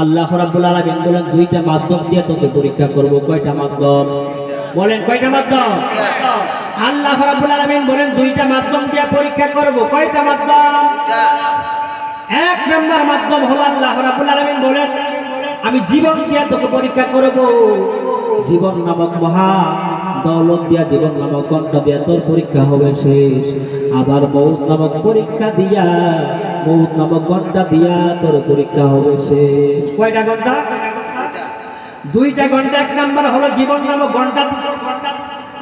আল্লাহ রাব্বুল আলামিন বলেন দুইটা মাধ্যম দিয়ে তোকে পরীক্ষা করব। কয়টা মাধ্যম বলেন? কয়টা মাধ্যম? আল্লাহ রাব্বুল আলামিন বলেন দুইটা মাধ্যম দিয়ে পরীক্ষা করব। কয়টা মাধ্যম? এক নম্বর মাধ্যম হলো আল্লাহ রাব্বুল আলামিন বলেন আমি জীবন দিয়ে তোকে পরীক্ষা করব। জীবন নামক মহা দৌলত দিয়া, জীবন নামক কণ্ঠ দিয়া তোর পরীক্ষা হবে শেষ। আবার মৌত নামক পরীক্ষা দিয়া, মৌত নামক ঘন্টা দিয়া তোর পরীক্ষা হবে শেষ। কয়টা ঘন্টা? দুইটা ঘন্টা। এক নাম্বার হলো জীবন নামক ঘন্টা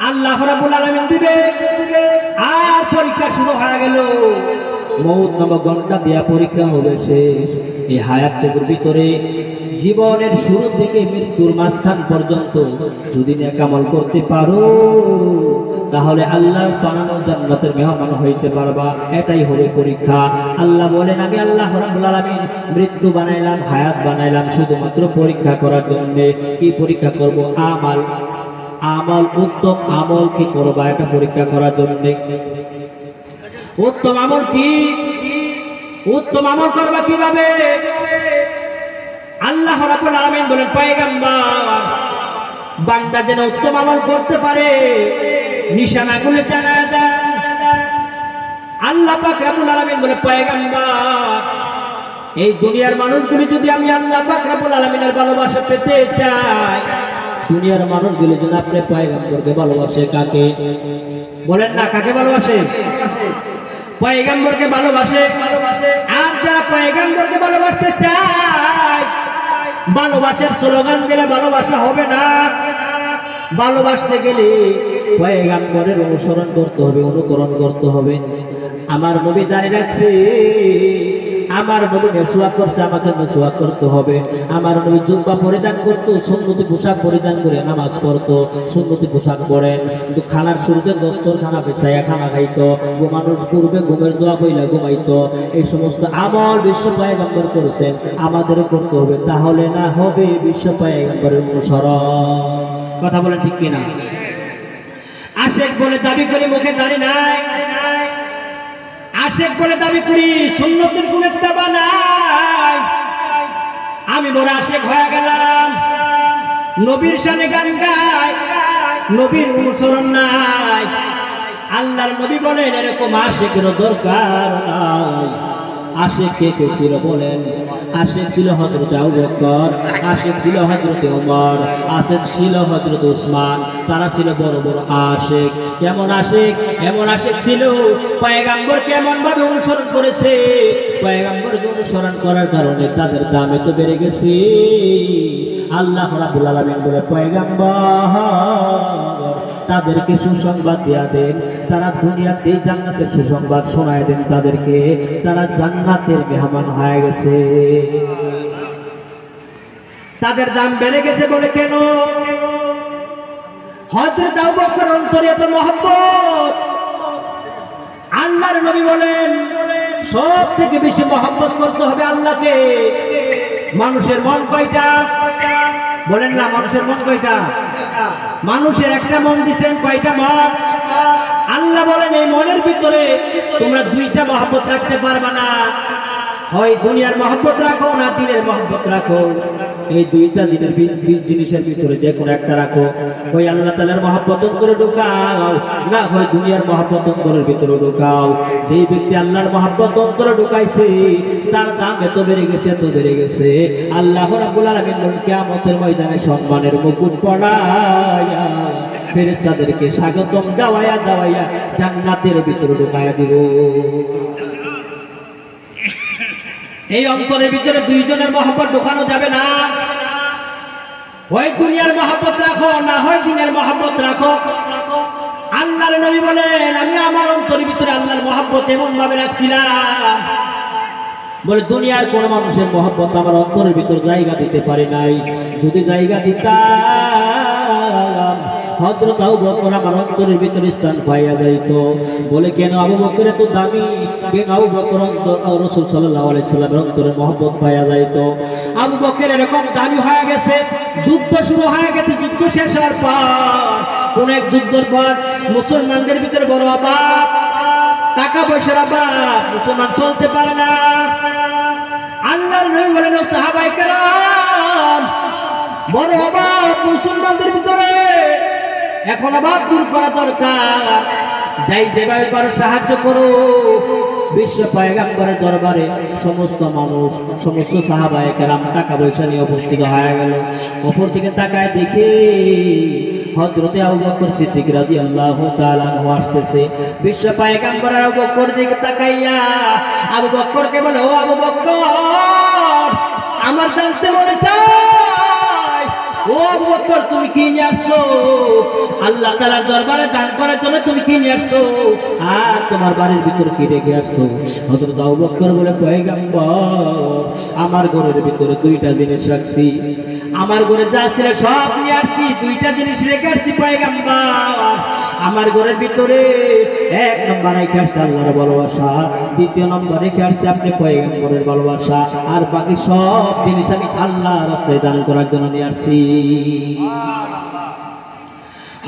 আল্লাহ রাব্বুল আলামিন দিবে, আর পরীক্ষা শুরু হয়ে গেল। মৌত নামক ঘন্টা দিয়া পরীক্ষা হবে শেষ। এই হায়াতের ভিতরে জীবনের শুরু থেকে মৃত্যুর মাঝখান পর্যন্ত যদি নেক আমল করতে পারো তাহলে আল্লাহর বানানো জান্নাতের মেহমান হইতে পারবা। এটাই হবে পরীক্ষা। আল্লাহ বলেন আমি আল্লাহ রাব্বুল আলামিন মৃত্যু বানাইলাম, হায়াত বানাইলাম শুধুমাত্র পরীক্ষা করার জন্য। কি পরীক্ষা করব? আমল। আমল, উত্তম আমল কি করবা এটা পরীক্ষা করার জন্য। উত্তম আমল কি? উত্তম আমল করবা কিভাবে? আল্লাহ রাব্বুল আলামিন বলেন পয়গম্বর বান্দা যেন উত্তম আমল করতে পারে নিশানাগুলো জানায় দেন। আল্লাহ পাক রাব্বুল আলামিন বলে পয়গম্বর এই দুনিয়ার মানুষগুলি যদি আমি আল্লাহ পাক রাব্বুল আলামিনের ভালোবাসা পেতে চাই, দুনিয়ার মানুষগুলি যেন আপনি পয়গম্বরকে ভালোবাসে। কাকে বলেন না? কাকে ভালোবাসে? পয়গম্বরকে ভালোবাসে। আর যারা পয়গম্বরকে ভালোবাসতে চায়, ভালোবাসার স্লোগান দিলে ভালোবাসা হবে না। ভালোবাসতে গেলে পয়গম্বরের অনুসরণ করতে হবে, অনুকরণ করতে হবে। আমার নবী দাঁড়িয়ে রাখছে, আমার নবী মেসওয়াক করছে, আমাকে মেসওয়াক করতে হবে। আমার নবী জুব্বা পরিধান করতো, সুন্নতি পোশাক পরিধান করে নামাজ পড়তো, সুন্নতি পোশাক পরে। কিন্তু খানার শুরুতে দস্তরখানা পেছাইয়া খানা খাইতো, ঘুমানোর পূর্বে ঘুমের দোয়া বইলা ঘুমাইতো। এই সমস্ত আমল বিশ্ব পয়গম্বর করেছেন, আমাদের করতে হবে। তাহলে না হবে বিশ্ব পয়গম্বরের অনুসরণ। কথা বলেন ঠিক কিনা? আশেক বলে দাবি করি, মুখে দাঁড়ি নাই। আশেক বলে দাবি করি, সুন্নতের কোন ইত্তেবা নাই। আমি বড় আশেক হয়ে গেলাম, নবীর শানে গান গাই, নবীর অনুসরণ নাই। আল্লাহর নবী বলেন এরকম আশেকের দরকার নাই। আশেক কে কে ছিল বলেন? আশেক ছিল হযরত আবু বকর, আশেক ছিল হযরত ওমর, আশেক ছিল হযরত উসমান। তারা ছিল বড় বড় আশেক। কেমন আশেক? এমন আশেক ছিল পয়গম্বর কেমন ভাবে অনুসরণ করেছে। পয়গম্বরকে অনুসরণ করার কারণে তাদের দাম এত বেড়ে গেছে। আল্লাহ রাব্বুল আলামিন বলে পয়গম্বর তাদেরকে সুসংবাদ দিয়া দেন, তারা দুনিয়াতে জান্নাতের সুসংবাদ শোনায় দেন তাদেরকে, তারা জান্নাতের মেহমান হয়ে গেছে। তাদের দাম বেড়ে গেছে বলে কেন? হযরত আবু বকর অন্তরে এত মহব্বত। আল্লাহর নবী বলেন সব থেকে বেশি মহব্বত করতে হবে আল্লাহকে। মানুষের মন কয়টা? বলেন না, মানুষের মন কয়টা? মানুষের একটা মন দিয়েছেন, কয়টা মন? আল্লাহ বলেন এই মনের ভিতরে তোমরা দুইটা মহব্বত রাখতে পারবা না। হয় দুনিয়ার মহব্বত রাখো, না দিনের মহব্বত রাখো। এই দুইটা জিনিসের ভিতরে যে কোনো একটা রাখো। হয় আল্লাহ তাআলার মহব্বত অন্তরে ঢুকাও, না হয় দুনিয়ার মহব্বত অন্তরের ভিতরে ঢুকাও। যেই ব্যক্তি আল্লাহর মহব্বত অন্তরে ঢুকাইছে তার দাম এত বেড়ে গেছে, এত বেড়ে গেছে। আল্লাহ রাব্বুল আলামিন কিয়ামতের ময়দানে সম্মানের মুকুট পরায়া ফেরেশতাদেরকে স্বাগতম দেওয়ায়া দেওয়ায়া জান্নাতের ভিতরে ঢুকায়া দিব। এই অন্তরের ভিতরে দুইজনের মহব্বত ঢোকানো যাবে না। হয় দুনিয়ার মহব্বত রাখো, না হয় দিনের মহব্বত রাখো। আল্লাহর নবী বলেন আমি আমার অন্তরের ভিতরে আল্লাহর মহব্বত এমন ভাবে রাখছিলাম, বলে দুনিয়ার কোন মানুষের মহব্বত আমার অন্তরের ভিতর জায়গা দিতে পারে নাই। যদি জায়গা দিতাম হযরত আবু বকর আমার অন্তরের ভিতরে স্থান পাইয়া যাইত। বলে কেন? আবু বকর এত দামি, কেন আবু বকর রাসূল সাল্লাল্লাহু আলাইহি সাল্লামের অন্তরে মহব্বত পাইয়া যাইত। আবু বকর এরকম দামি হয়ে গেছে, যুদ্ধ শুরু হয়ে গেছে। যুদ্ধ শেষ হওয়ার পর কোন এক যুদ্ধের পর মুসলমানদের ভিতরে বড় অভাব, টাকা পয়সার অভাব, মুসলমান চলতে পারে না। আল্লাহর নবী বলেন ও সাহাবায়ে কেরাম বড় অভাব মুসলমানদের ভিতরে, এখন অভাব দূর করা দরকার, যাই যেভাবে পারো সাহায্য করো। বিশ্ব পয়গম্বরের দরবারে সমস্ত মানুষ, সমস্ত সাহাবায়ে কেরাম টাকা পয়সা নিয়ে উপস্থিত হয়ে গেল। অপর দিকে তাকায় দেখে হযরতে আবু বকর সিদ্দিক রাদিয়াল্লাহু তাআলা আনহু আসতেছে। বিশ্ব পয়গম্বর আবু বকর দিকে তাকাইয়া আবু বকরকে বলে, ও আবু বকর, আমার জানতে মনে চায়, ও আবু বকর তুমি কি নিয়ে আসছো? আল্লাহ তাআলার দরবারে দান করার জন্য তুমি কি নিয়ে আসছো? আর তোমার বাড়ির ভিতর কি রেখে আসছো? হযরত আবু বকর বলে, পয়গম্বর, আমার ঘরের ভিতরে দুইটা জিনিস রাখছি, আমার ঘরে যা ছিল সব নিয়ে আসছি, দুইটা জিনিস রেখে আসছি পয়গম্বর। আমার ঘরের ভিতরে এক নম্বর রেখে আসছে আল্লাহর ভালোবাসা, দ্বিতীয় নম্বর রেখে আসছে আপনি পয়গম্বরের ভালোবাসা, আর বাকি সব জিনিস আমি আল্লাহর রাস্তায় দান করার জন্য নিয়ে আসছি।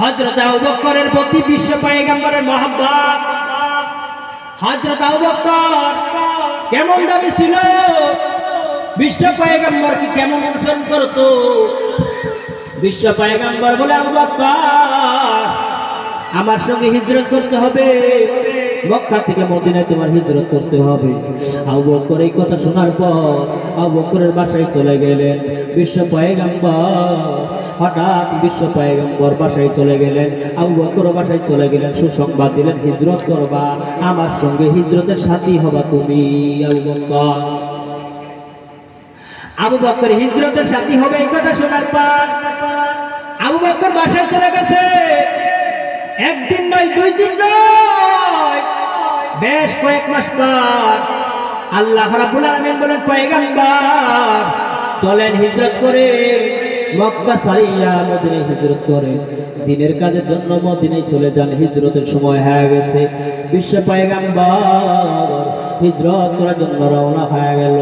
হযরত আবু বকরের প্রতি বিশ্ব পয়গম্বরের মহব্বত। হযরত আবু বকর কেমন দামি ছিল, বিশ্ব পয়গম্বরকে কেমন অনুসরণ করতো। বিশ্ব পয়গম্বর বলে, আবু বকর আমার সঙ্গে হিজরত করতে হবে, মক্কা থেকে মদিনায় তোমার হিজরত করতে হবে। আবু বকর এই কথা শোনার পর আবু বকরের বাসায় চলে গেলেন। বিশ্ব পয়গম্বর হঠাৎ বিশ্ব পয়গম্বর বাসায় চলে গেলেন, আবু বকর বাসায় চলে গেলেন, সুসংবাদ দিলেন, হিজরত করবা, আমার সঙ্গে হিজরতের সাথী হবা তুমি। আবু বকর আবু বকর হিজরতের সাথী হবে এই কথা শোনার পর আবু বকর বাসায় চলে গেছে। একদিন নয়, দুই দিন নয়, বেশ কয়েক মাস পর আল্লাহ রাব্বুল আলামিন বলেন, পয়গম্বর চলেন হিজরত করে, মক্কা ছাড়িয়া মদিনায় হিজরত করে, দ্বীনের কাজের জন্য মদিনায় চলে যান। হিজরতের সময় হয়ে গেছে। বিশ্ব পয়গম্বর হিজরত করার জন্য রওনা হয়ে গেল।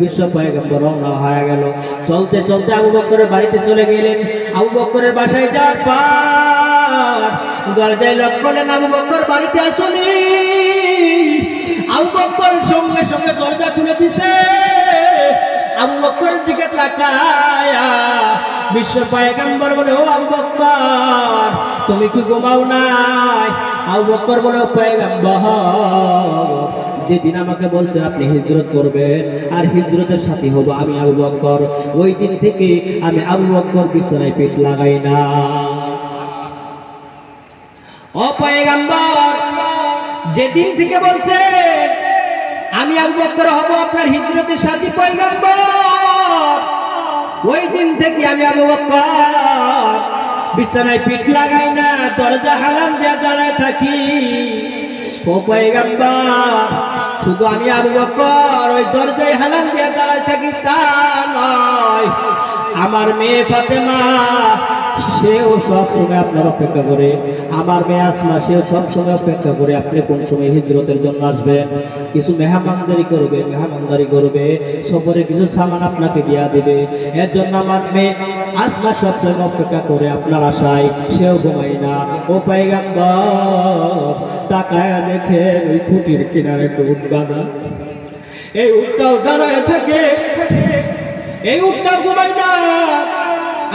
বিশ্ব পয়গম্বর রওনা হয়ে গেল। চলতে চলতে আবু বকরের বাড়িতে চলে গেলেন। আবু বকরের বাসায় যাওয়ার পর দরজায় লক করলেন, আবু বকর বাড়িতে আসুনি। আবু বকর সঙ্গে সঙ্গে দরজা খুলে দিছে। আবু বকরের দিকে তাকায়া বিশ্ব পয়গম্বর বলে, ও আবু বকর তুমি কি ঘুমাও নাই? আবু বকর বলে, ও পয়গম্বর, যেদিন আমাকে বলছেন আপনি হিজরত করবেন আর হিজরতের সাথী হব আমি আবু বকর, ওই দিন থেকে আমি আবু বকর বিছানায় পিঠ লাগাই না। ও পয়গম্বর, যেদিন থেকে বলছেন আমি আবু বকর হব আপনার হিজরতের সাথী পয়গম্বর, ওই দিন থেকে আমি আবু বকর বিছানায় পিঠ লাগাই না, দরজা হালাল দিয়ে দাঁড়ায় থাকি। ও পয়গম্বর, শুধু আমি আবু বকর ওই দরজায় হালাল দিয়ে দাঁড়ায় থাকি তা নয়, আমার মেয়ে ফাতেমা সেও সব সময় আপনার অপেক্ষা করে, আমার মেয়ে আসমা সেও সব সময় অপেক্ষা করে আপনি কোন সময় হিজরতের জন্য আসবেন। কিছু মেহমানদারি করবে, সফরে কিছু সামান আপনাকে দিয়া দিবে। এর জন্য আমার মেয়ে আসমা সব সময় অপেক্ষা করে আপনার আশায়, সেও ঘুমাই না। ও পয়গম্বর, তাকায় দেখে ওই খুঁটির কিনারে একটু উট বাঁধা, এই উটটাও দাঁড়ায় থাকে, এই উটটাও ঘুমাই না।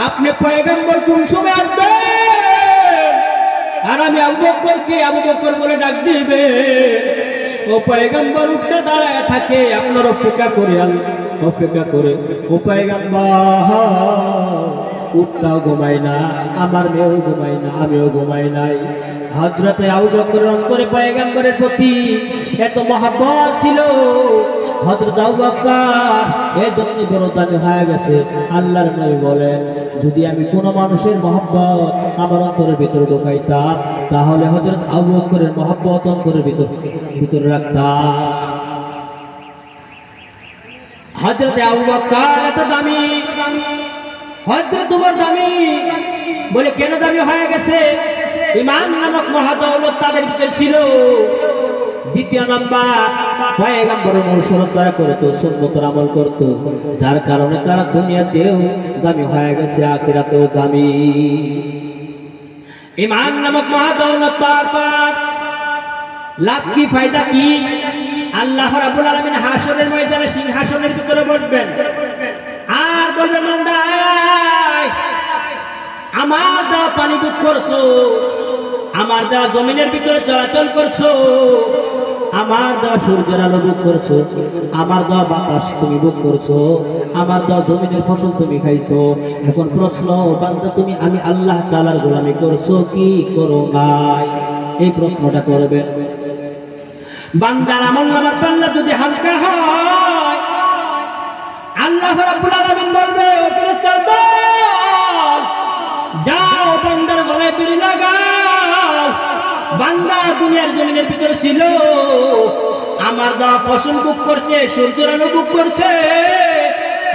আপনি পয়গম্বর কোন সময় আসবেন আর আমি আবু বকর বলে ডাক দিবে। ও পয়গম্বর উঠতে দাঁড়ায় থাকে, আপনার অপেক্ষা করে। ও পয়গম্বর উটটাও ঘুমাই না, আমার মেয়েও ঘুমাই না, আমিও ঘুমাই নাই। হযরতে আবু বকরের অন্তরে পয়গম্বরের প্রতি এত মহব্বত ছিল, হযরত আবু বকর এর জন্য বড় দামি হয়ে গেছে। আল্লাহর নবী বলেন, যদি আমি কোনো মানুষের মহব্বত আমার অন্তরের ভিতরে ঢোকাইতাম, তাহলে হযরত আবু বকরের মহব্বত অন্তরের ভিতরে রাখতাম। হযরতে আবু বকর এত দামি, হযরত ওমর দামি। বলে কেন দামি হয়ে গেছে? ঈমান নামক মহাদৌলত তাদের ভিতরে ছিল। দ্বিতীয় নাম্বার, পয়গম্বরের অনুসরণ তারা করতো, সুন্নতের আমল করতো, যার কারণে তারা দুনিয়াতেও দামি হয়ে গেছে, আখিরাতেও দামি। ঈমান নামক মহাদৌলত পাওয়ার পর লাভ কি, ফায়দা কি? আল্লাহ রাব্বুল আলামিন হাসরের ময়দানে সিংহাসনের ভিতরে বসবেন আর বলবেন বান্দা আয়, আমার দেওয়া পানি বুক করছো, আমার দেওয়া জমিনের ভিতরে চলাচল করছো, আমার দেওয়া সূর্যের আলো বুক করছো, আমার দেওয়া বাতাস তুমি বুক করছো, আমার দেওয়া জমিনের ফসল তুমি খাইছো। এখন প্রশ্ন বান্দা তুমি আমি আল্লাহ তাআলার গোলামি করছো কি করো নাই? এই প্রশ্নটা করবেন। বান্দার আমলনামার পাল্লা যদি হালকা হয় আল্লাহ রাব্বুল আলামিন বলবে ও ফেরেশতার দল যাও বান্দার গলায় বিড়ি লাগাও। বান্দা দুনিয়ার জমিনের ভিতরে ছিল, আমার দেওয়া ফসল বুক করছে, সূর্যের আলো বুক করছে,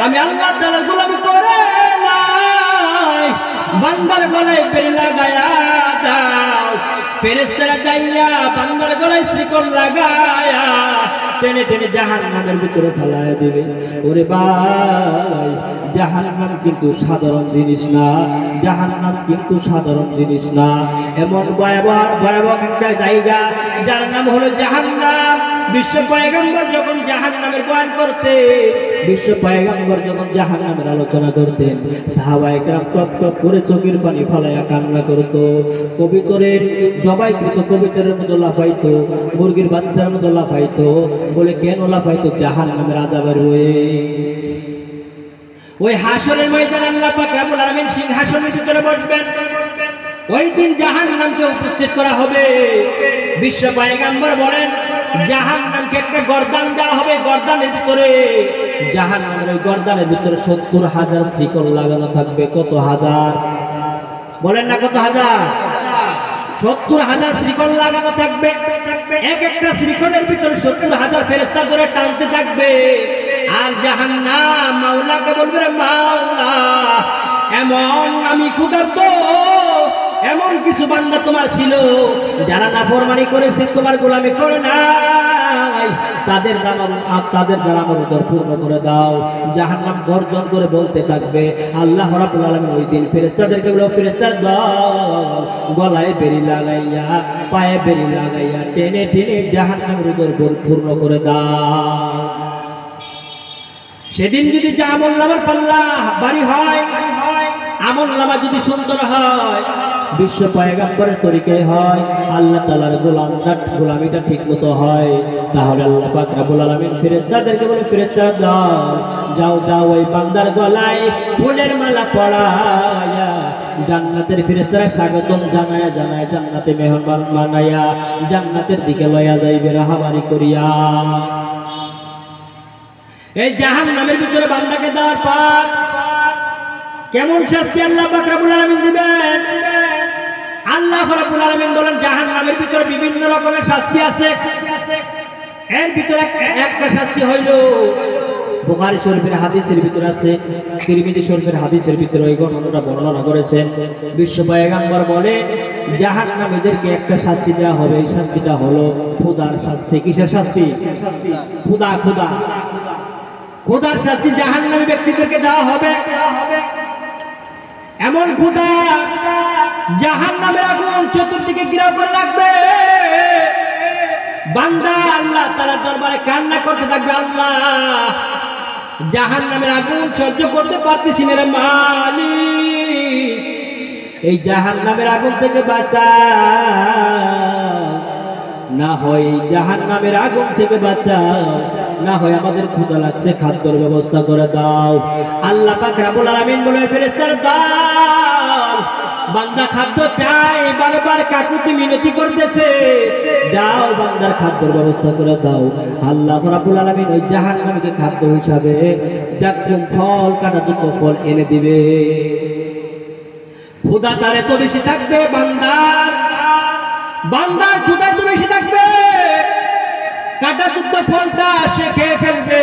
আমি আল্লাহ তাআলার গোলামি করে নাই, বান্দার গলায় বিড়ি লাগায়া দাও। ফেরেশতারা যাইয়া বান্দার গলায় শিকল লাগায়া টেনে টেনে জাহান্নামের ভিতরে ফেলায় দেবে। ওরে ভাই, জাহান্নাম কিন্তু সাধারণ জিনিস না, জাহান্নাম কিন্তু সাধারণ জিনিস না। এমন ভয়াবহ একটা জায়গা যার নাম হলো জাহান্নাম। বিশ্ব পয়গম্বর যখন জাহান্নামের বয়ান করতেন, বিশ্ব পয়গম্বর যখন জাহান্নামের আলোচনা করতেন, সাহাবায়ে কেরাম টপ টপ করে চোখের পানি ফেলাইয়া কান্না করত। কবিতরের জবাইকৃত কবিতরের মতো লাফাইতো, মুরগির বাচ্চার মতো লাফাইতো। বলে কেন লাফাইতো? জাহান্নামের আযাবের হয়ে। ওই হাসরের ময়দানে আল্লাহ পাক রব্বুল আলামিন সিংহাসনের ভিতরে বসবেন। ওই দিন জাহান্নামকে উপস্থিত করা হবে। বিশ্ব পয়গম্বর বলেন জাহান্নামকে একটা গর্দান দেওয়া হবে, গর্দানের ভিতরে জাহান্নামের ওই গর্দানের ভিতরে ৭০,০০০ শিকল লাগানো থাকবে। কত হাজার? বলেন না কত হাজার? ৭০,০০০ শিকল লাগানো থাকবে। এক একটা শিকলের ভিতরে ৭০,০০০ ফেরেশতা করে টানতে থাকবে। আর জাহান্নাম মাওলাকে বলবে রে মাওলা, এমন আমি ক্ষুধার্ত, এমন কিছু বান্দা তোমার ছিল যারা নাফরমানি করেছে, তোমার গোলামি করে নাই, তাদের দ্বারা আমার উদর পূর্ণ করে দাও। জাহান্নাম গর্জন করে বলতে থাকবে। আল্লাহ রাব্বুল আলামিন ওই দিন ফেরেশতাদেরকে বলে ফেরেশতার দল গলায় বেড়ি লাগাইয়া পায়ে বেড়ি লাগাইয়া টেনে টেনে জাহান্নামের উদর পূর্ণ করে দাও। সেদিন যদি যা আমলনামার পাল্লা ভারী হয়, আমলনামা যদি সুন্দর হয়, বিশ্ব পয়গম্বরের তরিকায় হয়, আল্লাহ তাআলার গোলামিটা ঠিক মতো হয়, তাহলে আল্লাহ পাক রব্বুল আলামিন ফেরেশতাদেরকে বলে ফেরেশতারা দল যাও যাও ওই বান্দার গলায় ফুলের মালা পরায়া জান্নাতের ফেরেশতারা স্বাগতম জানায়া জানায় জান্নাতে মেহমান বানায়া জান্নাতের দিকে লয়া যাইবে রাহাবারি করিয়া। এই জাহান্নামের ভিতরে বান্দাকে দেওয়ার পর কেমন শাস্তি আল্লাহ পাক রব্বুল আলামিন দিবেন? আল্লাহ রাব্বুল আলামিন বলেন জাহান্নামের ভিতরে বিভিন্ন রকমের শাস্তি আছে। এর ভিতরে একটা শাস্তি হইল বুখারী শরীফের হাদিসের ভিতরে আছে, তিরমিজি শরীফের হাদিসের ভিতরে এই ঘটনাটা বর্ণনা করেছেন। বিশ্ব পয়গম্বর বলে জাহান্নামীদেরকে একটা শাস্তি দেওয়া হবে। এই শাস্তিটা হলো ক্ষুধার শাস্তি। কিসের শাস্তি? ক্ষুধা। ক্ষুধার শাস্তি জাহান্নামী ব্যক্তিদেরকে দেওয়া হবে। এমন ক্ষুধা জাহান্নামের আগুন চতুর্দিকে ঘিরাও করে রাখবে। বান্দা আল্লাহ তাআলার দরবারে কান্না করতে থাকবে, আল্লাহ জাহান্নামের আগুন সহ্য করতে পারতেছি না রে মালিক, এই জাহান্নামের আগুন থেকে বাঁচাও, না হয় জাহান্নামের আগুন থেকে বাঁচাও, না হয় আমাদের ক্ষুধা লাগছে, খাদ্যের ব্যবস্থা করে দাও। আল্লাহ পাক রব্বুল আলামিন বলে ফেরেশতার দল বান্দা খাদ্য চাই, বারবার কাকুতি মিনতি করতেছে, যাও বান্দার খাদ্যের ব্যবস্থা করে দাও। আল্লাহ রাব্বুল আলামিন ওই জাহান্নামীকে খাদ্য হিসাবে জাক্কুম ফল, কাঁটাযুক্ত ফল এনে দিবে। ক্ষুধা তার এত বেশি থাকবে, বান্দার ক্ষুধা এত বেশি থাকবে, কাঁটাযুক্ত ফলটা সে খেয়ে ফেলবে।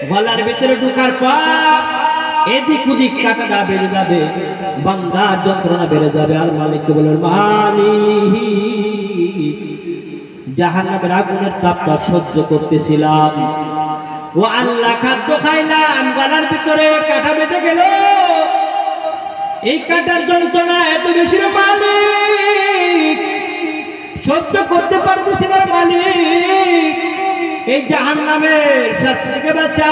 গলার ভিতরে ঢোকার পর এদিক ওদিক কাঁটাটা বেড়ে যাবে, বান্দার যন্ত্রণা বেড়ে যাবে। আর মালিককে বলবে মালিক জাহান্নামের আগুনের তাপটা সহ্য করতেছিলাম, ও আল্লাহ খাদ্য খাইলাম, গলার ভিতরে কাঁটা বেঁধে গেল, এই কাঁটার যন্ত্রণা এত বেশি মালিক সহ্য করতে পারতেছি না মালিক, এই জাহান্নামের শাস্তি থেকে বাঁচা।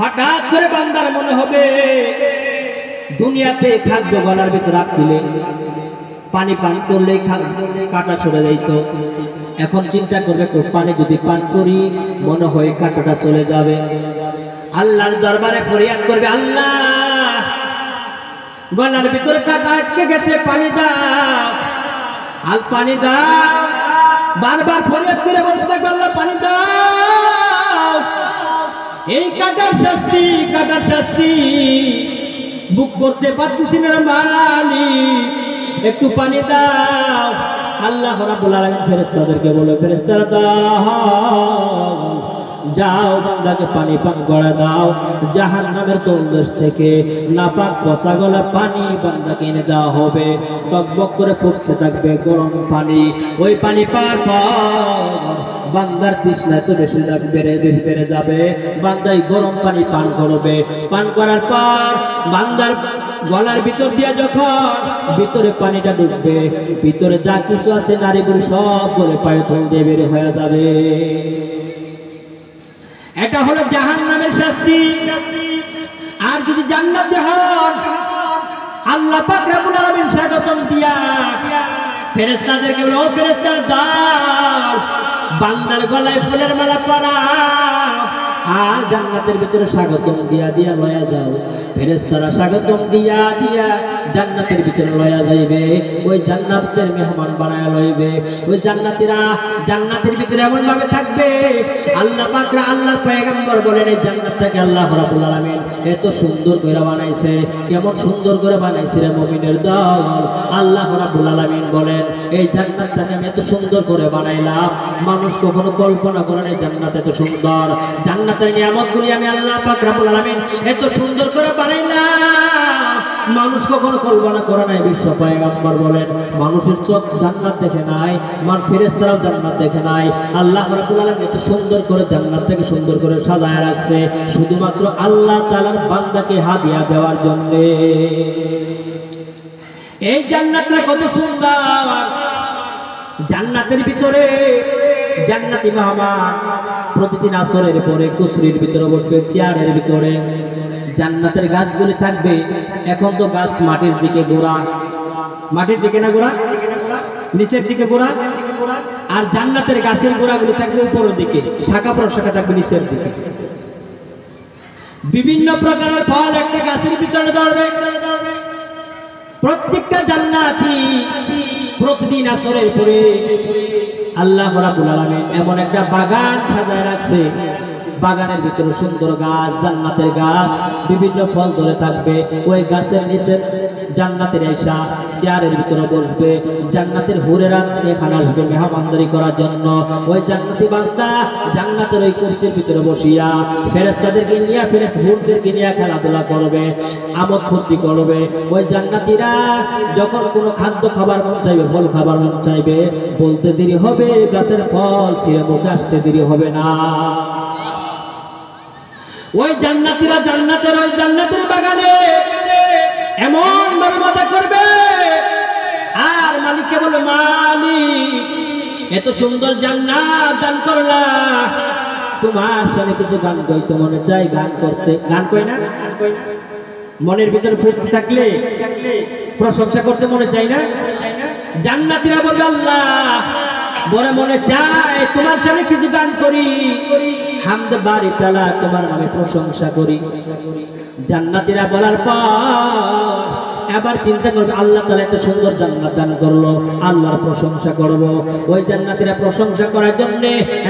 হঠাৎ করে বান্দার মনে হবে দুনিয়াতে খাদ্য গলার ভিতর রাখলে পানি পান করলে কাঁটা সরে যাইত, এখন চিন্তা করবে একটু পানি যদি পান করি মনে হয় কাঁটাটা চলে যাবে। আল্লাহর দরবারে ফরিয়াদ করবে, আল্লাহ গলার ভিতরে কাঁটা আটকে গেছে, পানি দাও, আর পানি দাও। বারবার ফরিয়াদ করে বলতে থাকবে, আল্লাহ পানি দাও। এই কাঁটার শাস্তি, কাঁটার শাস্তি বুক করতে পারতেছি না মালিক, একটু পানি দাও। আল্লাহ রাব্বুল আলামিন ফেরেশতাদেরকে বলে, ফেরেশতারা দাও, যাও বান্দাকে পানি পান করে দাও। জাহান্নামের তলদেশ থেকে নাপাক পচা গলা পানি বান্দাকে এনে দেওয়া হবে। টকবক করে ফুটতে থাকবে গরম পানি। ওই পানি পার পর বান্দার তৃষ্ণা তো বেশি বেড়ে যাবে। বান্দাই গরম পানি পান করবে। পান করার পর বান্দার গলার ভিতর দিয়ে যখন ভিতরে পানিটা ঢুকবে, ভিতরে যা কিছু আছে নারী বুড়ি সব বলে পায়ে ফল দিয়ে বের হয়ে যাবে। এটা হলো জাহান্নামের শাস্তি। আর যদি জান্নাতে হন, আল্লাহ পাক রব্বুল আলামিন স্বাগতম দিয়া ফেরেশতাদেরকে বলে, ও ফেরেশতার দল, বান্দার গলায় ফুলের মালা পরাও আর জান্নাতের ভিতরে স্বাগতম দিয়া দিয়া লয়া যাও। ফেরেশতারা স্বাগতম দিয়া দিয়া জান্নাতের ভিতরে লয়া যাইবে। ওই জান্নাতের মেহমান বানায়া লইবে। ওই জান্নাতীরা জান্নাতের ভিতরে এমন ভাবে থাকবে, আল্লাহ পাক আল্লাহর পয়গম্বর বলেন, এই জান্নাতটাকে আল্লাহ রাব্বুল আলামিন এত সুন্দর করে বানাইছে। কেমন সুন্দর করে বানাইছে রে মুমিনের দল। আল্লাহ রাব্বুল আলামিন বলেন, এই জান্নাতটাকে আমি এত সুন্দর করে বানাইলাম, মানুষ কখনো কল্পনা করে না জান্নাত এত সুন্দর। জান্নাতের নিয়ামতগুলি আমি আল্লাহ পাক রব্বুল আলামিন এত সুন্দর করে বানাইলাম, মানুষ কখনো কল্পনা করে নাই। বিশ্ব পয়গম্বর বলেন, মানুষের চোখ জান্নাত দেখে নাই, ফেরেশতারাও জান্নাত দেখে নাই। আল্লাহ রাব্বুল আলামিন এত সুন্দর করে জান্নাতটাকে সুন্দর করে সাজায় রাখছে শুধুমাত্র আল্লাহ তাআলার বান্দাকে হাদিয়া দেওয়ার জন্য। এই জান্নাতটা কত সুন্দর। জান্নাতের ভিতরে জান্নাতি মেহমান প্রতিদিন আসরের পরে কুসরির ভিতরে বসবে, চেয়ারের ভিতরে। জান্নাতের গাছগুলি থাকবে, এখন তো গাছ মাটির দিকে গোড়া, মাটির দিকে না গোড়া, নিচের দিকে গোড়া। আর জান্নাতের গাছের গোড়াগুলি থাকবে উপরের দিকে, শাখা প্রশাখা থাকবে নিচের দিকে। বিভিন্ন প্রকারের ফল একটা গাছের ভিতরে ধরবে। প্রত্যেকটা জান্নাতি প্রতিদিন আসরের পরে আল্লাহ রাব্বুল আলামিন এমন একটা বাগান সাজায় রাখছে, বাগানের ভিতরে সুন্দর গাছ, জান্নাতের গাছ, বিভিন্ন ফল ধরে থাকবে। ওই গাছের নিচে জান্নাতের আয়েশা চেয়ারের ভিতরে বসবে। জান্নাতের হুরেরা এখানে আসবে মেহমানদারি করার জন্য। ওই জান্নাতি বান্দা জান্নাতের ওই কুরসির ভিতরে বসিয়া ফেরেশতাদেরকে নিয়ে, হুরদেরকে নিয়ে খেলাধুলা করবে, আমোদ ফুর্তি করবে। ওই জান্নাতীরা যখন কোনো খাদ্য খাবার মন চাইবে, ফল খাবার মন চাইবে, বলতে দেরি হবে, গাছের ফল ছিঁড়ে মুখে আসতে দেরি হবে না। ওই জান্নাতীরা জান্নাতের ওই জান্নাতের বাগানে এমন ভাবে মজা করবে, আর মালিককে বলে, মালিক এত সুন্দর জান্নাত দান করলা, তোমার সামনে কিছু গান গাইতে মনে চাই, গান করতে। গান কই না, মনের ভিতরে ফুর্তি থাকলে প্রশংসা করতে মনে চাই না। জান্নাতীরা বলবে, আল্লাহ বড় মনে চায় তোমার সামনে কিছু গান করি, হামদ বারি তাআলা, তোমার নামে প্রশংসা করি। জান্নাতীরা বলার পর এবার চিন্তা করবে, আল্লাহ তাআলা এত সুন্দর জান্নাত দান করলো, আল্লাহর প্রশংসা করব। ওই জান্নাতীরা প্রশংসা করার জন্য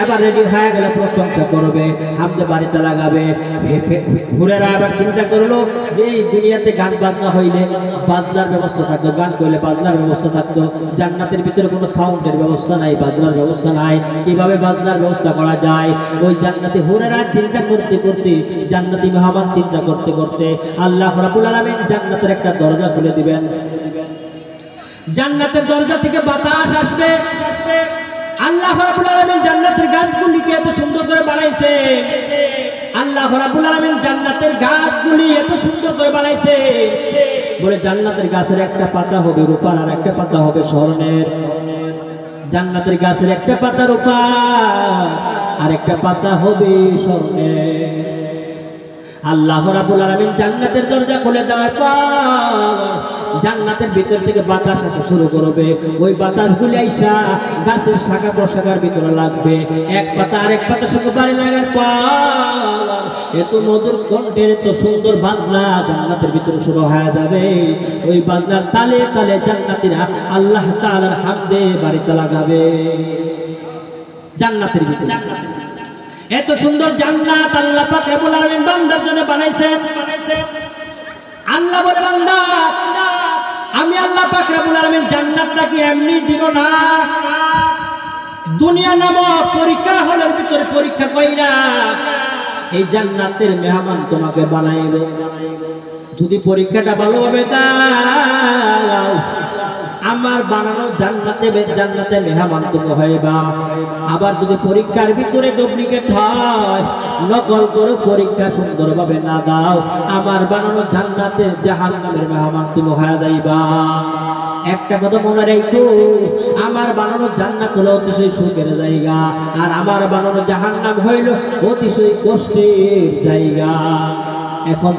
এবার রেডি হয়ে গেলে প্রশংসা করবে, হামদ বারি তাআলা গাবে। হুরেরা এবার চিন্তা করলো যে এই দুনিয়াতে গান বাজনা হইলে বাজনার ব্যবস্থা থাকতো, গান কইলে বাজনার ব্যবস্থা থাকতো। জান্নাতের ভিতরে কোনো সাউন্ডের ব্যবস্থা নাই, বাজনার ব্যবস্থা নাই, কিভাবে বাজনার ব্যবস্থা করা যায়? ওই জান্নাতি হুরেরা চিন্তা করতে করতে, জান্নাতি মেহমান চিন্তা করতে করতে আল্লাহ রাব্বুল আলামিন জান্নাতের একটা দরজা খুলে দিবেন। জান্নাতের দরজা থেকে বাতাস আসবে। আল্লাহ রাব্বুল আলামিন জান্নাতের গাছগুলিকে এত সুন্দর করে বানাইছে। আল্লাহ রাব্বুল আলামিন জান্নাতের গাছগুলি এত সুন্দর করে বানাইছে, বলে জান্নাতের গাছের একটা পাতা হবে রূপার, আর একটা পাতা হবে স্বর্ণের। জান্নাতের গাছের একটা পাতার উপর আর একটা পাতা হবে স্বর্ণে। আল্লাহ রাব্বুল আলামিন জান্নাতের দরজা খুলে দেওয়ার পর জান্নাতের ভিতর থেকে বাতাস আসা শুরু করবে। ওই বাতাসগুলি আইসা গাছের শাখা প্রশাখার ভিতরে লাগবে। এক পাতা আরেক পাতার সঙ্গে বাড়ি লাগার পর এত মধুর কণ্ঠের এত সুন্দর বাজনা জান্নাতের ভিতরে শুরু হয়ে যাবে। ওই বাজনার তালে তালে জান্নাতীরা আল্লাহ তাআলার হামদে বাড়িতে লাগাবে। জান্নাতের ভিতরে এত সুন্দর জান্নাত আল্লাহ পাক রব্বুল আলামিন বান্দার জন্য বানাইছেন। আল্লাহ বলে, বান্দা আমি আল্লাহ পাক রব্বুল আলামিন জান্নাতটাকে এমনি দিব না, দুনিয়া নামক পরীক্ষা হলের ভিতরে পরীক্ষা কইরা এই জান্নাতের মেহমান তোমাকে বানাইব। যদি পরীক্ষাটা ভালোভাবে দাও আমার বানানো জান্নাতে মেহমান তুমি হইবা। আবার যদি পরীক্ষার ভিতরে ডুপ্লিকেট হয়, নকল করে পরীক্ষা সুন্দরভাবে না দাও, আমার বানানো জান্নাতের জাহান্নামের মেহমান তুমি হয়ে যাইবা। একটা কথা মনে রাখো, আমার বানানো জান্নাত হলো অতিশয় সুখের জায়গা, আর আমার বানানো জাহান্নাম হইল অতিশয় কষ্টের জায়গা। এখন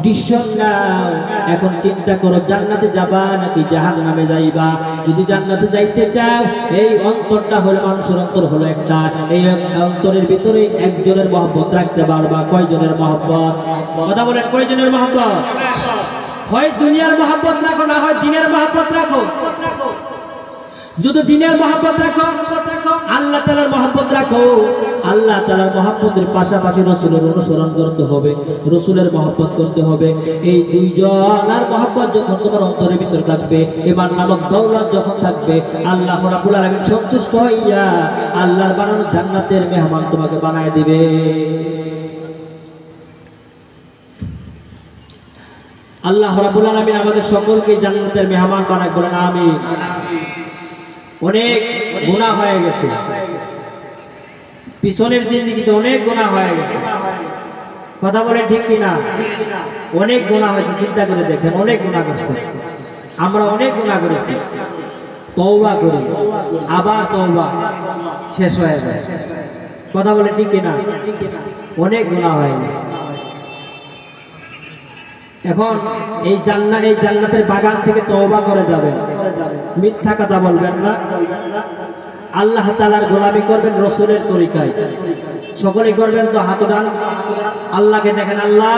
ডিসিশন নাও, এখন চিন্তা করো জান্নাতে যাবা নাকি জাহান্নামে যাইবা। যদি জান্নাতে যাইতে চাও, এই অন্তরটা হলো মানুষের অন্তর হলো একটা, এই অন্তরের ভিতরে একজনের মহব্বত রাখতে পারবা। কয়জনের মহব্বত? কথা বলেন, কয়জনের মহব্বত? হয় দুনিয়ার মহব্বত রাখো, না হয় দিনের মহব্বত রাখো। যদি দিনের মহব্বত রাখো, আল্লাহ তাআলার মহব্বত রাখো। আল্লাহ তাআলার মহব্বতের পাশাপাশি রাসূলের অনুসরণ করতে হবে, রাসূলের মহব্বত করতে হবে। এই দুইজনের মহব্বত যখন তোমার অন্তরের ভিতরে থাকবে, ঈমান নামক দৌলত যখন থাকবে, আল্লাহ রাব্বুল আলামিন সন্তুষ্ট হইয়া আল্লাহর বানানো জান্নাতের মেহমান তোমাকে বানায় দিবে। আল্লাহ রাব্বুল আলামিন আমাদের সকলকে জান্নাতের মেহমান বানায়, বলেন আমিন। অনেক গুনাহ হয়ে গেছে, পিছনের জিন্দেগিতে অনেক গুনাহ হয়ে গেছে। কথা বলে ঠিক কিনা? অনেক গুনাহ হয়েছে, চিন্তা করে দেখেন, অনেক গুনাহ করছে আমরা, অনেক গুনাহ করেছি। তওবা করি, আবার তওবা শেষ হয়ে যায়। কথা বলে ঠিক কিনা? অনেক গুনাহ হয়ে গেছে। এখন এই জান্নাতের বাগান থেকে তওবা করে যাবেন, মিথ্যা কথা বলবেন না, আল্লাহ তাআলার গোলামি করবেন রাসূলের তরিকায়। সকলেই করবেন তো, হাত উঠান, আল্লাহকে দেখেন, আল্লাহ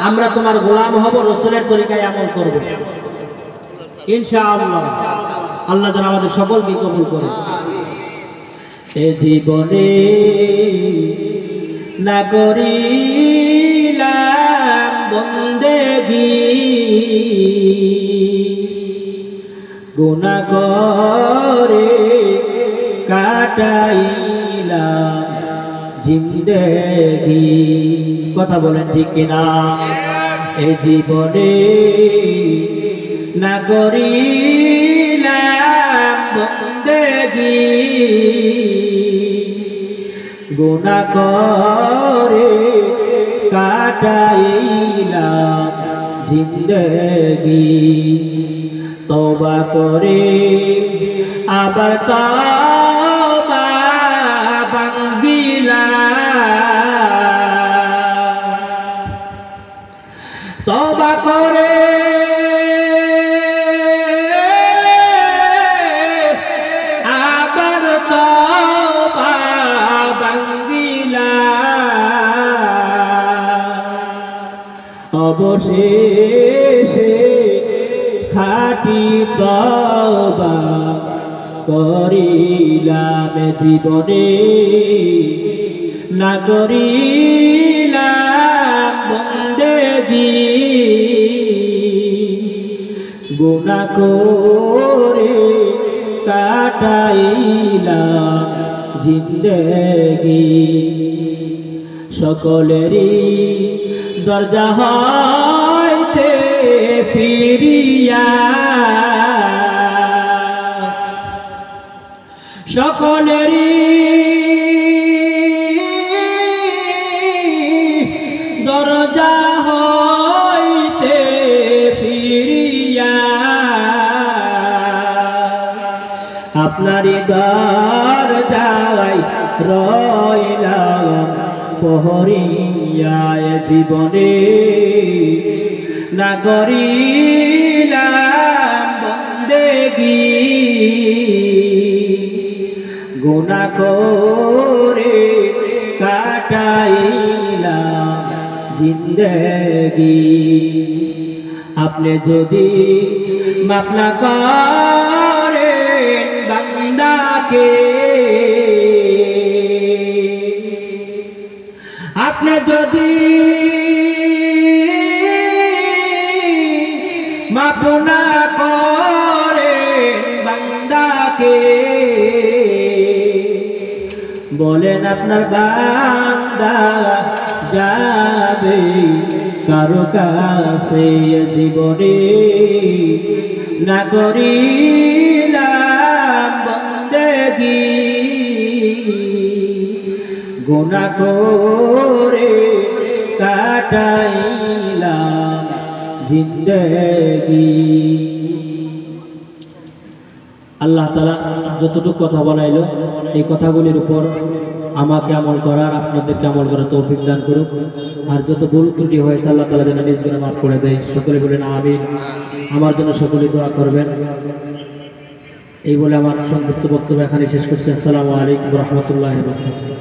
আমরা তোমার গোলাম হব, রাসূলের তরিকায় আমল করব ইনশাআল্লাহ। আল্লাহ যেন আমাদের সকলকে কবুল করে। এ জীবনে না করিলাম বন্দেগী, গুনাহ করে কাটাইলাম জিন্দেগি। কথা বলেন ঠিক কিনা? এ জীবনে না করিলাম বন্দেগী, গুনাহ করে কাটাইলাম জিন্দেগি। তওবা করে আবার তওবা ভাঙ্গিলাম, তওবা করে আবার তওবা ভাঙ্গিলাম। অবশেষে খাঁটি তওবা করিলাম, জীবনে না করিলাম বন্দেগী, গুনাহ করে কাটাইলাম জিন্দেগি। সকলেরই দরজা হইতে ফিরিয়া, সকলেরই দরজা হইতে ফিরিয়া আপনারই দরজায় রইলাম পহরিয়ায় জীবনে, না করিলাম বন্দেগী, গুনাহ করে কাটাইলাম জিন্দেগি। আপনি যদি মাফ না করেন বান্দাকে, আপনি যদি মাফ না করেন বান্দাকে, বলেন আপনার বান্দা যাবে কারো কাছে জীবনে, না করিলাম বন্দেগী, গুনাহ করে কাটাইলাম জিন্দেগি। আল্লাহ তাআলা যতটুকু কথা বলাইলো এই কথাগুলির উপর আমাকে আমল করার, আপনাদেরকে আমল করার তৌফিক দান করুক। আর যত ভুল ত্রুটি হয়েছে আল্লাহ তাআলা যেন নিজ গুনাহ মাফ করে দেয়। সকলে বলেন আমিন। আমার জন্য সকলে দোয়া করবেন। এই বলে আমার সংক্ষিপ্ত বক্তব্য এখানে শেষ করছি। আসসালামু আলাইকুম ওয়া রাহমাতুল্লাহি ওয়া বারাকাতুহু।